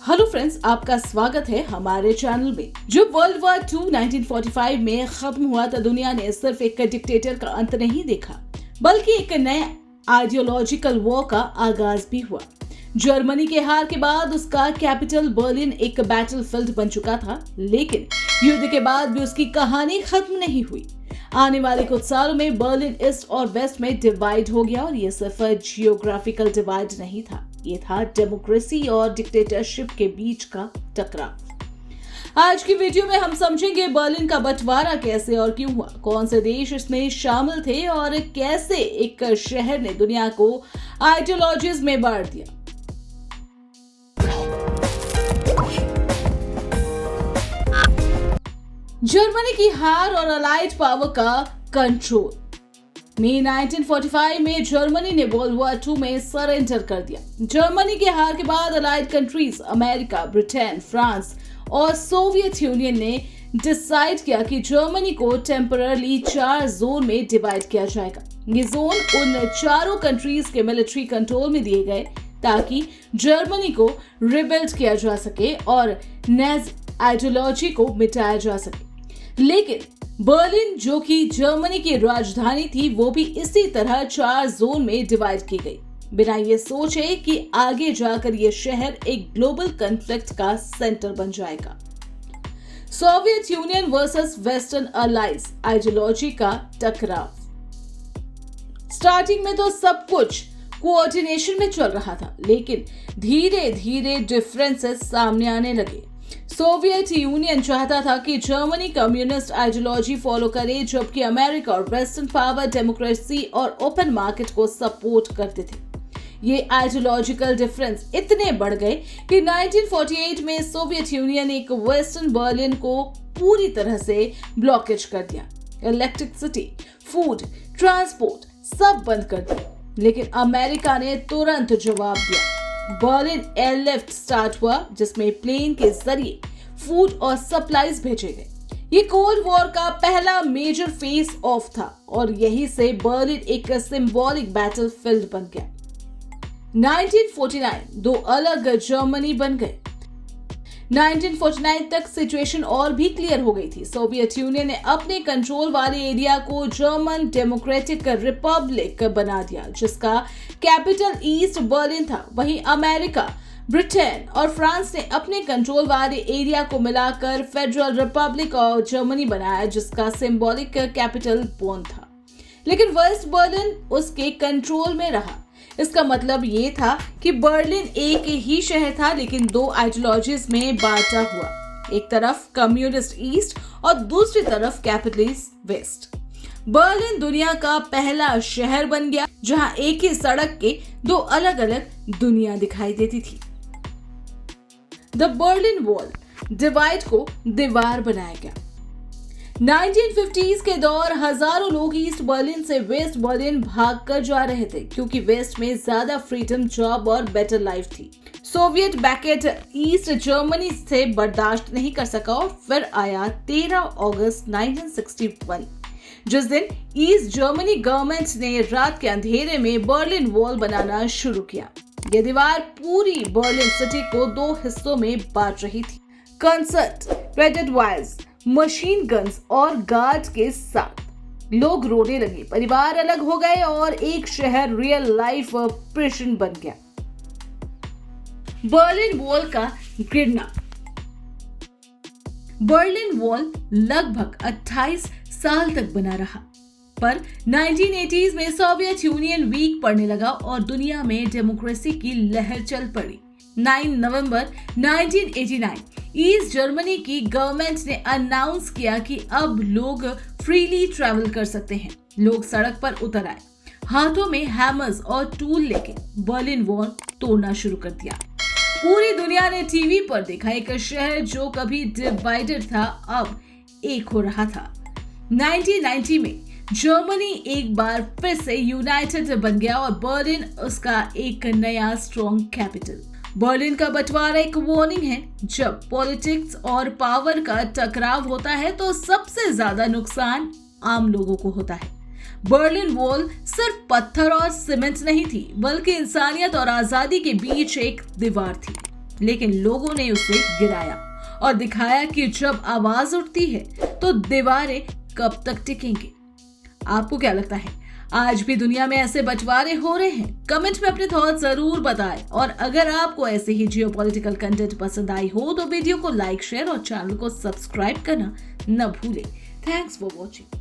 Hello friends, आपका स्वागत है हमारे चैनल में। जब वर्ल्ड वॉर 2 1945 में खत्म हुआ तो दुनिया ने सिर्फ एक डिक्टेटर का अंत नहीं देखा, बल्कि एक नए आइडियोलॉजिकल वॉर का आगाज भी हुआ। जर्मनी के हार के बाद उसका कैपिटल बर्लिन एक बैटलफील्ड बन चुका था, लेकिन युद्ध के बाद भी उसकी कहानी खत्म नहीं हुई। आने वाले कुछ सालों में बर्लिन ईस्ट और वेस्ट में डिवाइड हो गया और ये सिर्फ जियोग्राफिकल डिवाइड नहीं था, ये था डेमोक्रेसी और डिक्टेटरशिप के बीच का टकराव। आज की वीडियो में हम समझेंगे बर्लिन का बंटवारा कैसे और क्यों हुआ, कौन से देश इसमें शामिल थे और कैसे एक शहर ने दुनिया को आइडियोलॉजीज में बांट दिया। जर्मनी की हार और अलाइड पावर का कंट्रोल। मई 1945 में जर्मनी ने वर्ल्ड वॉर 2 में सरेंडर कर दिया। जर्मनी के हार के बाद allied countries America, Britain, France और सोवियत यूनियन ने डिसाइड किया कि जर्मनी को टेम्पररी 4 जोन में डिवाइड किया जाएगा। ये जोन उन चारों कंट्रीज के मिलिट्री कंट्रोल में दिए गए ताकि जर्मनी को रिबिल्ड किया जा सके और नेज़ आइडियोलॉजी को मिटाया जा सके। लेकिन बर्लिन, जो कि जर्मनी की राजधानी थी, वो भी इसी तरह 4 जोन में डिवाइड की गई, बिना ये सोचे कि आगे जाकर ये शहर एक ग्लोबल कॉन्फ्लिक्ट का सेंटर बन जाएगा। Soviet Union versus western allies ideology का टकराव। स्टार्टिंग में तो सब कुछ कोऑर्डिनेशन में चल रहा था, लेकिन धीरे धीरे डिफरेंसेस सामने आने लगे। सोवियत यूनियन चाहता था कि जर्मनी कम्युनिस्ट आइडियोलॉजी फॉलो करे, जबकि अमेरिका और वेस्टर्न पावर डेमोक्रेसी और ओपन मार्केट को सपोर्ट करते थे। ये आइडियोलॉजिकल डिफरेंस इतने बढ़ गए कि 1948 में सोवियत यूनियन ने एक वेस्टर्न बर्लिन को पूरी तरह से ब्लॉकेज कर दिया। इलेक्ट्रिसिटी, फूड, ट्रांसपोर्ट सब बंद कर दिया। लेकिन अमेरिका ने तुरंत जवाब दिया। बर्लिन एयरलिफ्ट स्टार्ट हुआ, जिसमें प्लेन के जरिए फूड और सप्लाईज भेजे गए। ये कोल्ड वॉर का पहला मेजर फेस ऑफ था और यहीं से बर्लिन एक सिंबॉलिक बैटलफील्ड बन गया। 1949 दो अलग जर्मनी बन गए। 1949 तक सिचुएशन और भी क्लियर हो गई थी। सोवियत यूनियन ने अपने कंट्रोल वाले एरिया को जर्मन डेमोक्रेटिक रिपब्लिक बना दिया, जिसका कैपिटल ईस्ट बर्लिन था। वहीं अमेरिका, ब्रिटेन और फ्रांस ने अपने कंट्रोल वाले एरिया को मिलाकर फेडरल रिपब्लिक और जर्मनी बनाया, जिसका सिंबॉलिक कैपिटल बोन था। लेकिन वेस्ट बर्लिन उसके कंट्रोल में रहा। इसका मतलब ये था कि बर्लिन एक ही शहर था, लेकिन 2 आइडियोलॉजीज में बांटा हुआ, एक तरफ कम्युनिस्ट ईस्ट और दूसरी तरफ कैपिटलिस्ट वेस्ट। बर्लिन दुनिया का पहला शहर बन गया जहां एक ही सड़क के 2 अलग अलग दुनिया दिखाई देती थी। द बर्लिन वॉल डिवाइड को दीवार बनाया गया। 1950s के दौर हजारों लोग ईस्ट बर्लिन से वेस्ट बर्लिन भागकर जा रहे थे, क्योंकि वेस्ट में ज्यादा फ्रीडम, जॉब और बेटर लाइफ थी। सोवियत बैकेट ईस्ट जर्मनी से बर्दाश्त नहीं कर सका और फिर आया 13 अगस्त 1961, जिस दिन ईस्ट जर्मनी गवर्नमेंट ने रात के अंधेरे में बर्लिन वॉल बनाना शुरू किया। यह दीवार पूरी बर्लिन सिटी को 2 हिस्सों में बांट रही थी। Concert, credit wires, machine guns और गार्ड के साथ लोग रोने लगे, परिवार अलग हो गए और एक शहर रियल लाइफ प्रिजन बन गया। बर्लिन वॉल का गिरना। बर्लिन वॉल लगभग 28 साल तक बना रहा, पर 1980s में सोवियत यूनियन वीक पड़ने लगा और दुनिया में डेमोक्रेसी की लहर चल पड़ी। 9 नवंबर 1989 ईस्ट जर्मनी की गवर्नमेंट ने अनाउंस किया कि अब लोग फ्रीली ट्रैवल कर सकते हैं। लोग सड़क पर उतर आए, हाथों में हैमर्स और टूल लेके बर्लिन वॉल तोड़ना शुरू कर दिया। पूरी दुनिया ने टीवी पर देखा एक शहर जो कभी डिवाइडेड था अब एक हो रहा था। 1990 में जर्मनी एक बार फिर से यूनाइटेड बन गया और बर्लिन उसका एक नया स्ट्रॉन्ग कैपिटल। बर्लिन का बंटवारा एक वार्निंग है। जब पॉलिटिक्स और पावर का टकराव होता है तो सबसे ज्यादा नुकसान आम लोगों को होता है। बर्लिन वॉल सिर्फ पत्थर और सीमेंट नहीं थी, बल्कि इंसानियत और आजादी के बीच एक दीवार थी। लेकिन लोगों ने उसे गिराया और दिखाया कि जब आवाज उठती है तो दीवारें कब तक टिकेंगी। आपको क्या लगता है, आज भी दुनिया में ऐसे बंटवारे हो रहे हैं? कमेंट में अपने थॉट्स जरूर बताएं और अगर आपको ऐसे ही जियोपॉलिटिकल कंटेंट पसंद आई हो तो वीडियो को लाइक, शेयर और चैनल को सब्सक्राइब करना न भूलें। Thanks for watching.